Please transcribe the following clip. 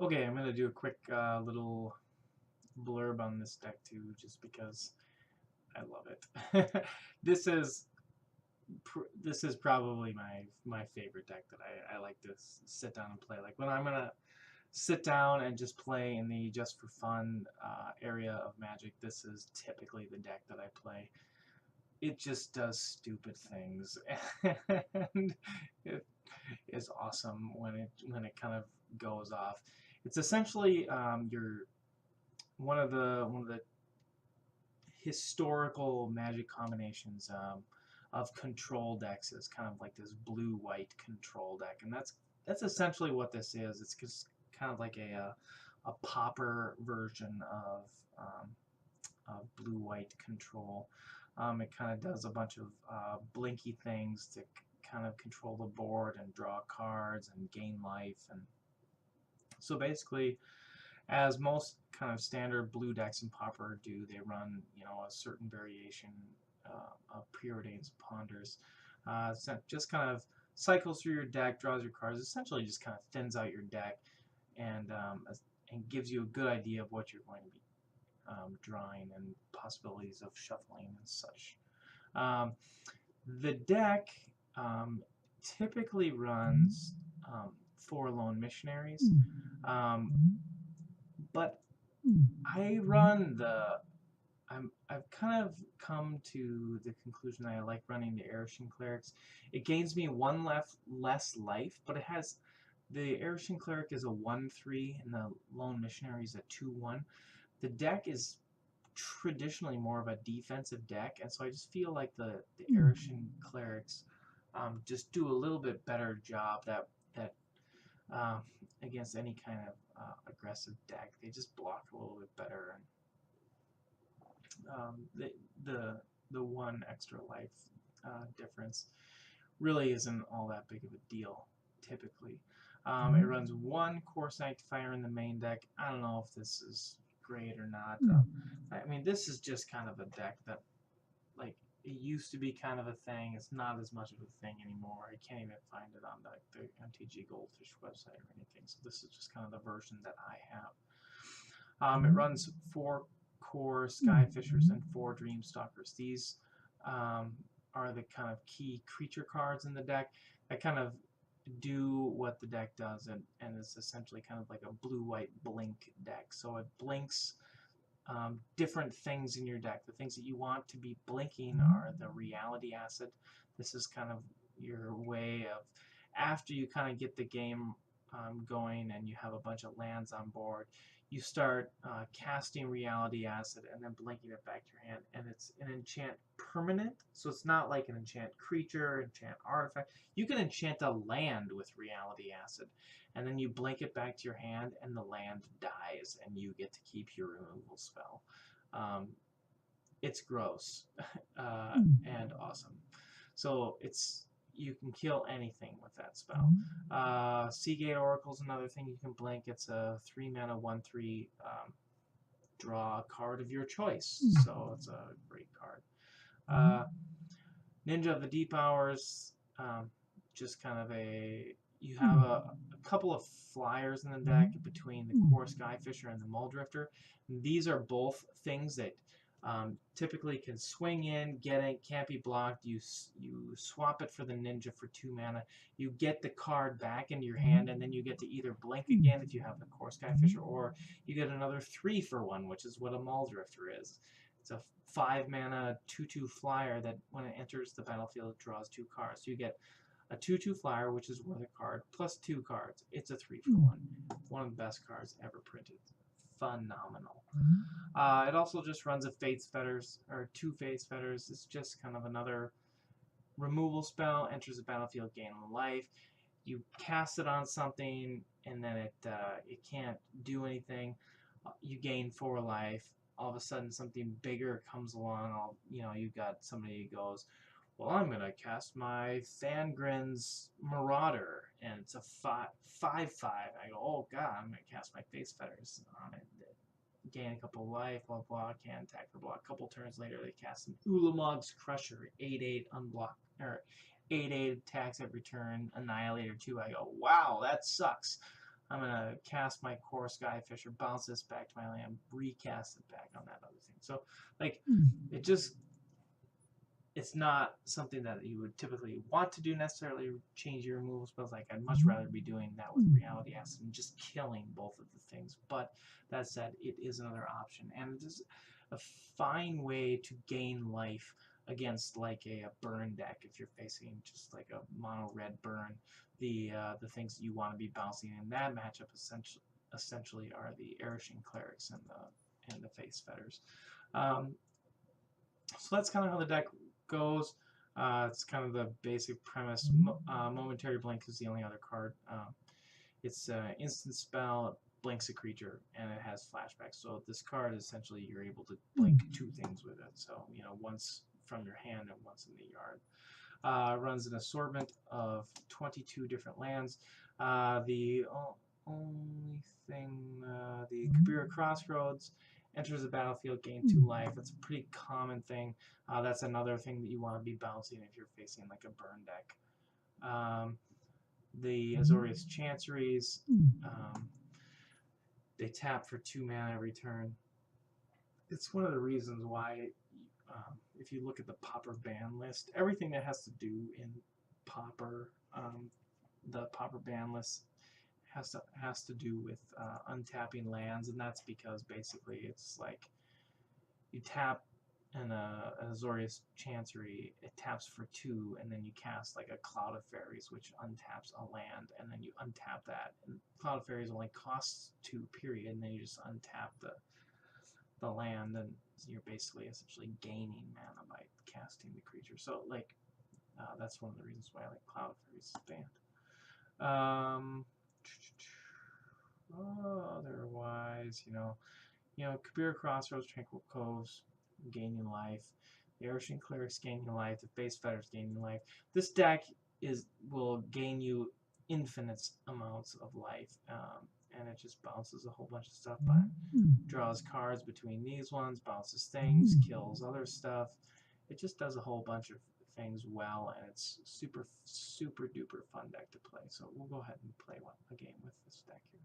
Okay, I'm gonna do a quick little blurb on this deck too, just because I love it. this is this is probably my favorite deck that I like to sit down and play. Like when I'm gonna sit down and just play in the just for fun area of Magic, this is typically the deck that I play. It just does stupid things, and it is awesome when it kind of goes off. It's essentially your one of the historical Magic combinations of control decks is kind of like this blue-white control deck, and that's essentially what this is. It's just kind of like a Pauper version of blue-white control. It kind of does a bunch of blinky things to kind of control the board and draw cards and gain life. And so basically, as most kind of standard blue decks in Pauper do, they run a certain variation of preordains and ponders. So just kind of cycles through your deck, draws your cards, essentially just kind of thins out your deck and gives you a good idea of what you're going to be drawing and possibilities of shuffling and such. Um, the deck typically runs 4 lone missionaries, but I run the I've kind of come to the conclusion that I like running the Erishin Clerics. It gains me one less life, but it has the Erishin Cleric is a 1/3 and the Lone Missionary is a 2/1. The deck is traditionally more of a defensive deck, and so I just feel like the Erishin Clerics just do a little bit better job that um, against any kind of aggressive deck. They just block a little bit better, and the the the one extra life difference really isn't all that big of a deal typically. It runs one Core Sanctifier in the main deck. I don't know if this is great or not. I mean, this is just kind of a deck that, like, it used to be kind of a thing. It's not as much of a thing anymore. I can't even find it on the MTG Goldfish website or anything. So this is just kind of the version that I have. It runs 4 core Skyfishers and 4 Dreamstalkers. These are the kind of key creature cards in the deck that kind of do what the deck does, and it's essentially kind of like a blue-white blink deck. So it blinks different things in your deck. The things that you want to be blinking are the reality acid. This is kind of your way of, after you kind of get the game going and you have a bunch of lands on board, you start casting reality acid and then blinking it back to your hand. And it's an enchant permanent, so it's not like an enchant creature, enchant artifact. You can enchant a land with reality acid, and then you blink it back to your hand and the land dies and you get to keep your removal spell. It's gross and awesome. So you can kill anything with that spell. Seagate Oracle is another thing you can blink. It's a 3-mana 1/3 draw a card of your choice, so it's a great card. Ninja of the Deep Hours, just kind of you have a couple of flyers in the deck between the Core Skyfisher and the Muldrifter. These are both things that typically can swing in, get it, can't be blocked. You swap it for the Ninja for 2 mana. You get the card back into your hand, and then you get to either blink again if you have the Core Skyfisher, or you get another 3-for-1, which is what a Muldrifter is. It's a 5-mana 2/2 flyer that when it enters the battlefield, it draws 2 cards. So you get a 2/2 flyer, which is worth a card, plus 2 cards. It's a 3-for-1. One of the best cards ever printed. Phenomenal. It also just runs a Fate's Fetters, or 2 Fate's Fetters. It's just kind of another removal spell, enters the battlefield, gain life. You cast it on something, and then it can't do anything. You gain 4 life. All of a sudden, something bigger comes along. You've got somebody who goes, well, I'm going to cast my Thangren's Marauder, and it's a 5/5. I go, oh, God, I'm going to cast my Face Fetters on it. Gain a couple life, blah, blah, can't attack for block. A couple turns later, they cast an Ulamog's Crusher, 8/8 unblock, or 8/8 attacks every turn, Annihilator 2. I go, wow, that sucks. I'm going to cast my core Skyfisher, bounce this back to my land, recast it back on that other thing. So, like, it's not something that you would typically want to do necessarily, change your removals, but like I'd much rather be doing that with Reality Acid and just killing both of the things. But that said, it is another option, and it is a fine way to gain life against like a burn deck if you're facing just like a mono red burn. The things that you want to be bouncing in that matchup essentially are the Erishing Clerics and the Face Fetters. So that's kind of how the deck goes. It's kind of the basic premise. Momentary Blink is the only other card. It's an instant spell, blinks a creature, and it has flashbacks. So this card, essentially, you're able to blink two things with it. So, you know, once from your hand and once in the yard. Runs an assortment of 22 different lands. The only thing, the Kabira Crossroads, enters the battlefield, gain 2 life. That's a pretty common thing. That's another thing that you want to be bouncing if you're facing like a burn deck. The Azorius Chanceries, they tap for 2 mana every turn. It's one of the reasons why, if you look at the Pauper ban list, everything that has to do in Pauper, the Pauper ban list has to do with untapping lands, and that's because basically it's like you tap an Azorius Chancery, it taps for 2, and then you cast like a Cloud of Fairies, which untaps a land, and then you untap that. And Cloud of Fairies only costs 2, period, and then you just untap the land, and you're basically essentially gaining mana by casting the creature. So like that's one of the reasons why I like Cloud of Fairies is banned. Otherwise, you know, Kabira Crossroads, Tranquil Coves, gaining life. The Erishing Clerics gaining life. The Face Fetters gaining life. This deck will gain you infinite amounts of life, and it just bounces a whole bunch of stuff by. Draws cards between these ones, bounces things, kills other stuff. It just does a whole bunch of things well, and it's super duper fun deck to play. So we'll go ahead and play a game with this deck here.